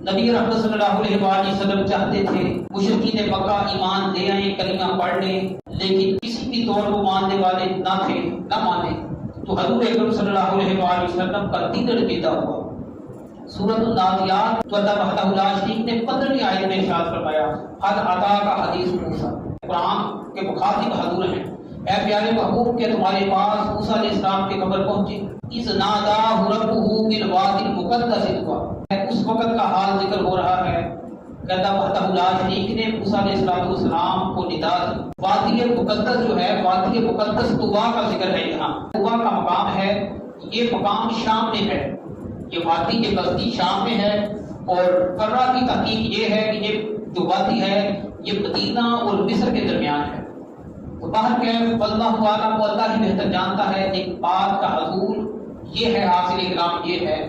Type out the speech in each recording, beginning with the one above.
نبی رحمت صلی اللہ علیہ وآلہ وسلم چاہتے تھے مشرکین مکہ ایمان لے آئیں، کلمہ پڑھ لیں، لیکن کسی بھی طور کو ماننے والے نہ تھے، نہ مانے۔ تو حضور اکرم صلی اللہ علیہ وآلہ وسلم کا دل پیدا ہوا۔ سورۃ النازعات تو اللہ وحدہ لا شریک نے 15ویں آیت میں ارشاد فرمایا حد عطا کا حدیث موسیٰ، قرآن کے مخاطب حضور ہیں، اے پیارے محبوب کہ تمہارے پاس موسیٰ علیہ السلام کی خبر پہنچی، اذ ناداہ ربہ بالوادی المقدس طویٰ، اس وقت کا حال ذکر ہو رہا ہے کہ اللہ وحدہ لا شریک نے موسیٰ علیہ السلام کو ندا دی۔ وادی مقدس جو ہے، وادی مقدس طویٰ کا ذکر ہے، یہاں طویٰ کا مقام ہے، یہ مقام شام میں ہے، یہ وادی کے بستی شام میں ہے، اور فرا کی تحقیق یہ ہے کہ یہ جو وادی ہے یہ مدینہ اور مصر کے درمیان ہے۔ تو باہر کے واللہ عالم، اللہ ہی بہتر جانتا ہے، ایک بات کا حضور یہ ہے، حاصل اکرام یہ ہے،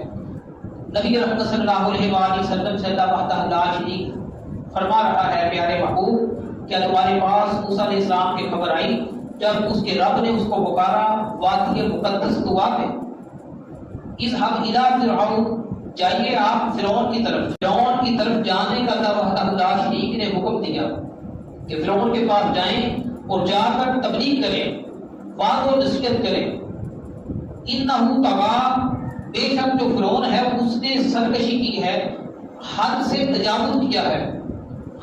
نبی رحمت صلی اللہ علیہ وآلہ وسلم سے اللہ وحدہ لا شریک فرما رہا ہے پیارے محبوب کیا تمہارے پاس موسیٰ علیہ السلام کی خبر آئی جب اس کے رب نے اس کو پکارا وادی مقدس طویٰ میں، اذهب الى فرعون، جائیے آپ فرعون کی طرف، فرعون کی طرف جانے کا اللہ وحدہ لا شریک نے حکم دیا کہ فرعون کے پاس جائیں اور جا کر تبلیغ کریں، وعظ و نصیحت کریں۔ انہ طغیٰ، بے شک جو فرعون ہے اس نے سرکشی کی ہے، حد سے تجاوز کیا ہے۔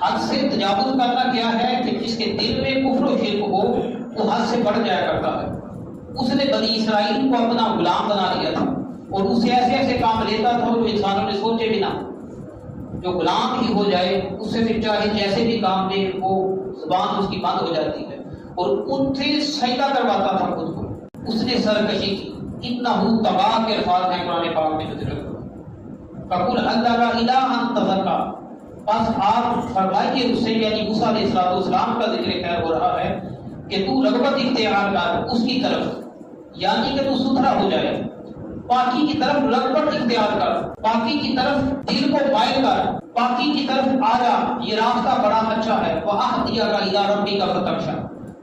حد سے تجاوز کرنا کیا ہے کہ جس کے دل میں کفر و شرک ہو وہ حد سے بڑھ جایا کرتا ہے۔ اس نے بنی اسرائیل کو اپنا غلام بنا لیا تھا اور اسے ایسے ایسے کام لیتا تھا جو انسانوں نے سوچے بھی نہ، جو غلام ہی ہو جائے اس سے پھر چاہے جیسے بھی کام لے وہ زبان اس کی بند ہو جاتی ہے، اور ان سے سجدہ کرواتا تھا خود کو، اس نے سرکشی کی۔ انہو طغیٰ کے الفاظ ہیں قرآن پاک میں جو ذکر کرو، فقل حل لک الی ان تزکیٰ، بس آپ فرمائیے اس سے، یعنی موسیٰ علیہ السلام کا ذکر خیر ہو رہا ہے کہ تو رغبت اختیار کر اس کی طرف، یعنی کہ تو ستھرا ہو جائے، پاکی کی طرف رغبت اختیار کر، پاکی کی طرف دل کو مائل کر، پاکی کی طرف آ جا، یہ راستہ بڑا اچھا ہے۔ وَأَهْدِيَكَ إِلَىٰ رَبِّكَ فَتَخْشَىٰ،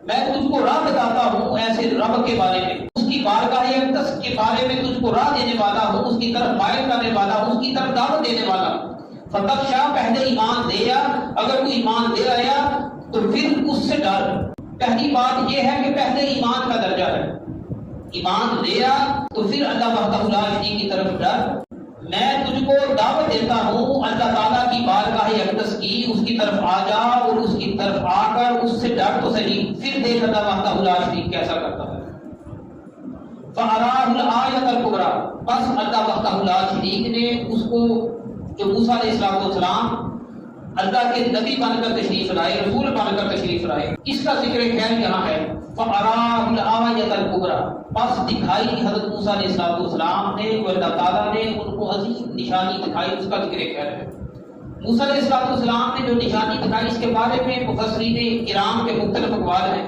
میں تجھ کو راہ بتاتا ہوں ایسے رب کے بارے میں، اس کی بارگاہ اقدس کے بارے میں تجھ کو راہ دینے والا ہوں، اس کی طرف مائل کرنے والا ہوں، اس کی طرف دعوت دینے والا۔ فتخشیٰ، پہلے ایمان لے آ، اگر تو ایمان لے آیا تو پھر اس سے ڈر۔ پہلی بات یہ ہے کہ پہلے ایمان کا درجہ ہے، ایمان لے آ تو پھر اللہ وحدہ لا شریک کی طرف ڈر۔ میں تجھ کو دعوت دیتا ہوں اللہ تعالیٰ کی بارگاہ اقدس کی، اس کی طرف آ جا اور اس کی طرف آ کر اس سے ڈر تو صحیح، پھر دیکھ اللہ وحدہ لا شریک کیسا کرتا ہے۔ فَأَرَاهُ الْآيَةَ الْكُبْرىٰ، بس اللہ وحدہ لا شریک نے اس کو، جو موسیٰ علیہ السلام اللہ کے نبی بن کر تشریف لائے، رسول بن کر تشریف لائے، اس کا ذکر خیر یہاں ہے۔ فَأَرَاهُ الْآيَةَ الْكُبْرىٰ، بس دکھائی حضرت موسیٰ علیہ السلام نے، وہ اللہ تعالیٰ نے ان کو عظیم نشانی دکھائی، اس کا ذکر خیر ہے۔ موسیٰ علیہ السلام نے جو نشانی دکھائی اس کے بارے میں مفسرین کرام کے مختلف اقوال ہیں۔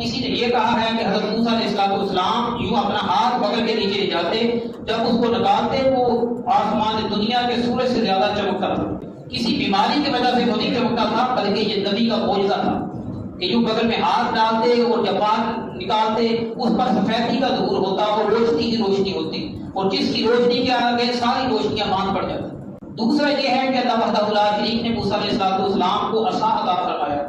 کسی نے یہ کہا ہے کہ حضرت موسیٰ علیہ السلام یوں اپنا ہاتھ بغل کے نیچے لے جاتے، جب اس کو نکالتے وہ آسمان دنیا کے سورج سے زیادہ چمکتا تھا۔ کسی بیماری کی وجہ سے وہ نہیں چمکتا تھا، بلکہ یہ نبی کا معجزہ تھا کہ یوں بغل میں ہاتھ ڈالتے اور جب ہاتھ نکالتے اس پر سفیدی کا ظہور ہوتا اور روشنی کی روشنی ہوتی، اور جس کی روشنی کے آگے ساری روشنیاں مان پڑ جاتی۔ دوسرا یہ ہے کہ اللہ وحدہ لا شریک نے موسیٰ علیہ السلام کو عصا عطا فرمایا،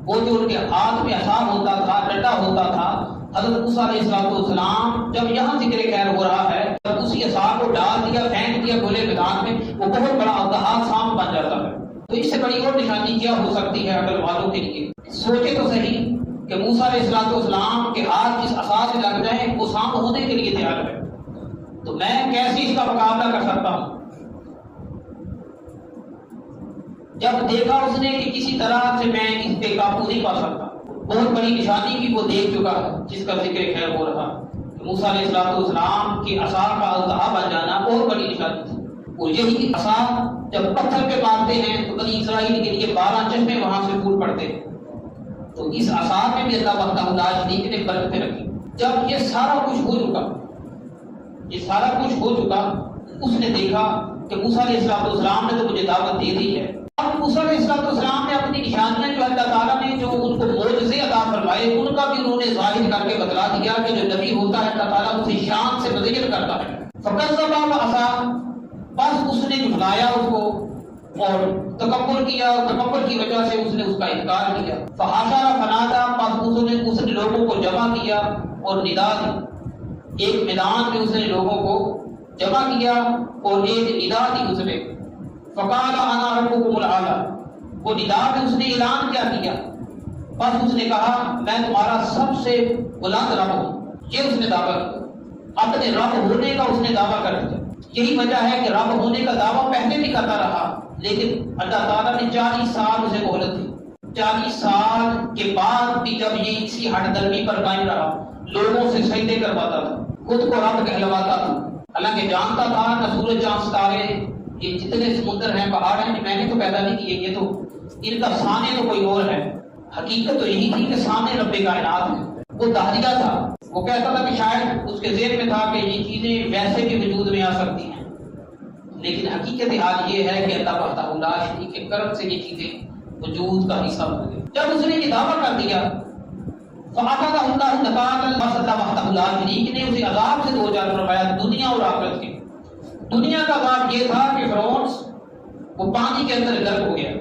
وہ جو ان کے ہاتھ میں عصا ہوتا تھا، ڈنڈا ہوتا تھا، حضرت موسیٰ علیہ السلام جب یہاں ذکر خیر ہو رہا ہے، جب اسی عصا کو ڈال دیا، پھینک دیا کھلے میدان میں، وہ بہت بڑا اژدہا سانپ بن جاتا ہے۔ تو اس سے بڑی اور نشانی کیا ہو سکتی ہے عقل والوں کے لیے؟ سوچے تو صحیح کہ موسیٰ علیہ السلام کے ہاتھ جس عصا سے لگ جائیں وہ سانپ ہونے کے لیے تیار ہے، تو میں کیسے اس کا مقابلہ کر سکتا ہوں؟ جب دیکھا اس نے کہ کسی طرح سے میں اس پہ قابو نہیں پا سکتا، بہت بڑی نشانی بھی وہ دیکھ چکا ہے جس کا ذکر خیر ہو رہا ہے۔ موسیٰ علیہ السلام کی عصا کا اژدہا بن جانا بہت بڑی نشانی تھی، اور یہی عصا جب پتھر پہ مارتے ہیں تو بنی اسرائیل کے لیے 12 چشمے وہاں سے پھول پڑتے ہیں۔ تو اس عصا میں بھی اللہ وحدہ لا شریک نے برکتیں رکھی۔ جب یہ سارا کچھ ہو چکا، یہ سارا کچھ ہو چکا، اس نے دیکھا کہ موسیٰ علیہ السلام نے تو مجھے دعوت دے دی ہے، اب موسیٰ علیہ السلام نے اپنی نشانیاں جو اللہ تعالیٰ نے جو ان کو معجزے عطا فرمائے ان کا بھی انہوں نے ظاہر کر کے بتلا دیا کہ جو نبی ہوتا ہے اللہ تعالیٰ اسے شان سے مزید کرتا ہے۔ فَكَذَّبَ وَعَصَىٰ، بس اس نے جھٹلایا اس کو اور تکبر کیا، تکبر کی وجہ سے اس نے اس کا انکار کیا۔ فحاشر فنادا، پس اس نے لوگوں کو جمع کیا اور ندا دی، ایک میدان میں اس نے لوگوں کو جمع کیا اور ایک ندا دی اس نے۔ فقال انا ربکم الاعلی، وہ ندا میں اس نے اعلان کیا کیا، بس اس نے کہا میں تمہارا سب سے بلند رب ہوں۔ یہ اس نے دعویٰ کیا، اپنے رب ہونے کا اس نے دعویٰ کر دیا۔ یہی وجہ ہے کہ رب ہونے کا دعویٰ پہلے بھی کرتا رہا، لیکن اللہ تعالیٰ نے 40 سال اسے مہلت دی۔ 40 سال کے بعد بھی جب یہ اسی ہٹ درمی پر قائم رہا، لوگوں سے سجدے کرواتا تھا، خود کو رب کہلواتا تھا، حالانکہ جانتا تھا نہ سورج چاند ستارے، یہ جتنے سمندر ہیں پہاڑ ہیں میں نے تو پیدا نہیں کیے، یہ تو ان کا سامنے تو کوئی اور ہے۔ حقیقت تو یہی تھی کہ سامنے رب کائنات ہے۔ وہ دہریہ تھا، وہ کہتا تھا کہ شاید اس کے ذہن میں تھا کہ یہ چیزیں ویسے بھی وجود میں آ سکتی ہیں، لیکن حقیقت حال یہ ہے کہ اللہ وحدہ لا شریک کے کرم سے یہ چیزیں وجود کا حصہ بن گئی۔ جب اس نے یہ دعویٰ کر دیا فَأَخَذَهُ اللَّهُ نَكَالَ بس اللہ وحدہ لا شریک نے اسے عذاب سے دو چار فرمایا، دنیا اور آخرت کے۔ دنیا کا عذاب یہ تھا کہ فرعون وہ پانی کے اندر غرق ہو گیا،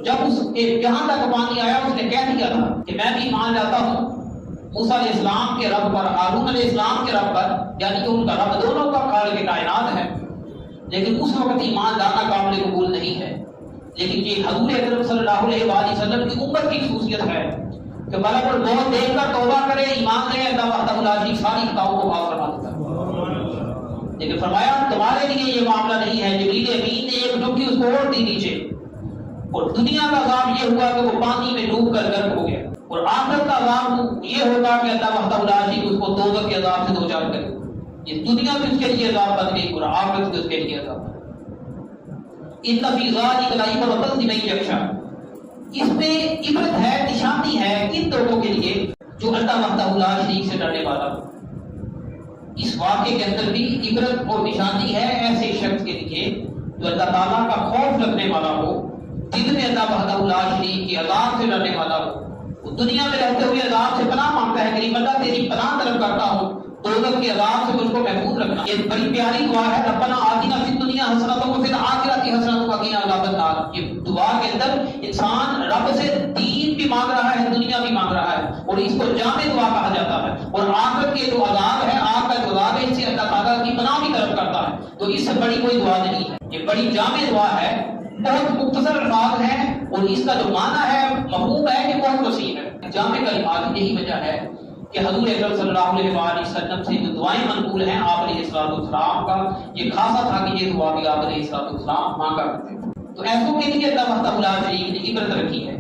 جب اس کے جہاں تک پانی آیا اس نے کہہ دیا تھا کہ میں بھی مان جاتا ہوں موسیٰ علیہ السلام کے رب پر، ہارون علیہ السلام کے رب پر، یعنی کہ ان کا رب دونوں کا خالق کائنات ہے، لیکن اس وقت ایمان لانا قابل قبول نہیں ہے۔ لیکن یہ حضور اکرم صلی اللہ علیہ وآلہ وسلم کی امت کی خصوصیت ہے کہ ملک الموت دیکھ کر توبہ کرے، ایمان لے، اللہ وحدہ لا شریک ساری خطاؤں کو معاف فرما دیتا ہے۔ لیکن فرمایا تمہارے لیے یہ معاملہ نہیں ہے۔ جبریل امین نے ایک ڈبکی اس کو اور دی نیچے، اور دنیا کا عذاب یہ ہوا کہ وہ پانی میں ڈوب کر غرق ہو گیا، اور آخرت کا عذاب یہ ہوگا کہ اللہ وحدہ لا شریک اس کو دوزخ کے عذاب سے دو چار کرے۔ یہ دنیا بھی اس کے لیے عذاب بن گئی اور آخرت بھی اس کے لیے عذاب۔ ان فی ذلک لعبرۃ لمن یخشی، اس میں عبرت ہے، نشانی ہے ان لوگوں کے لیے جو اللہ وحدہ لا شریک سے ڈرنے والا ہو۔ اس واقعے کے اندر بھی عبرت اور نشانی ہے ایسے شخص کے لیے جو اللہ تعالیٰ کا خوف رکھنے والا ہو، دل میں اللہ وحدہ لا شریک کے عذاب سے ڈرنے والا ہو، وہ دنیا میں رہتے ہوئے عذاب سے پناہ مانگتا ہے کہ اللہ تیری پناہ طلب کرتا ہوں، دوزخ کے عذاب سے مجھ کو محفوظ رکھنا۔ یہ بڑی پیاری دعا ہے، ربنا آتنا فی الدنیا حسنۃ وفی الآخرۃ حسنۃ وقنا عذاب النار۔ یہ دعا کے اندر انسان رب سے دین بھی مانگ رہا ہے، دنیا بھی مانگ رہا ہے، اور اس کو جامع دعا کہا جاتا ہے۔ اور آخرت کے جو عذاب ہے، آگ کا جو عذاب ہے، اس سے اللہ تعالیٰ کی پناہ بھی طلب کرتا ہے، تو اس سے بڑی کوئی دعا نہیں ہے۔ یہ بڑی جامع دعا ہے، بہت مختصر الفاظ ہیں، اور اس کا جو معنی ہے مفہوم ہے کہ بہت وسیع ہے۔ جامع کلمات یہی وجہ ہے کہ حضور اکرم صلی اللہ علیہ وآلہ وسلم سے جو دعائیں منقول ہیں آپ علیہ السلام کا یہ خاصا تھا کہ یہ دعا بھی آپ علیہ السلام مانگا کرتے تھے۔ تو ایسوں کے لیے اللہ وحدہ لا شریک نے عبرت رکھی ہے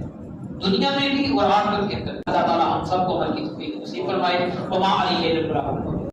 دنیا میں بھی اور آخرت کے اندر۔ اللہ تعالیٰ ہم سب کو ہر کی توفیق نصیب فرمائے۔ وما علیہ البلاغ۔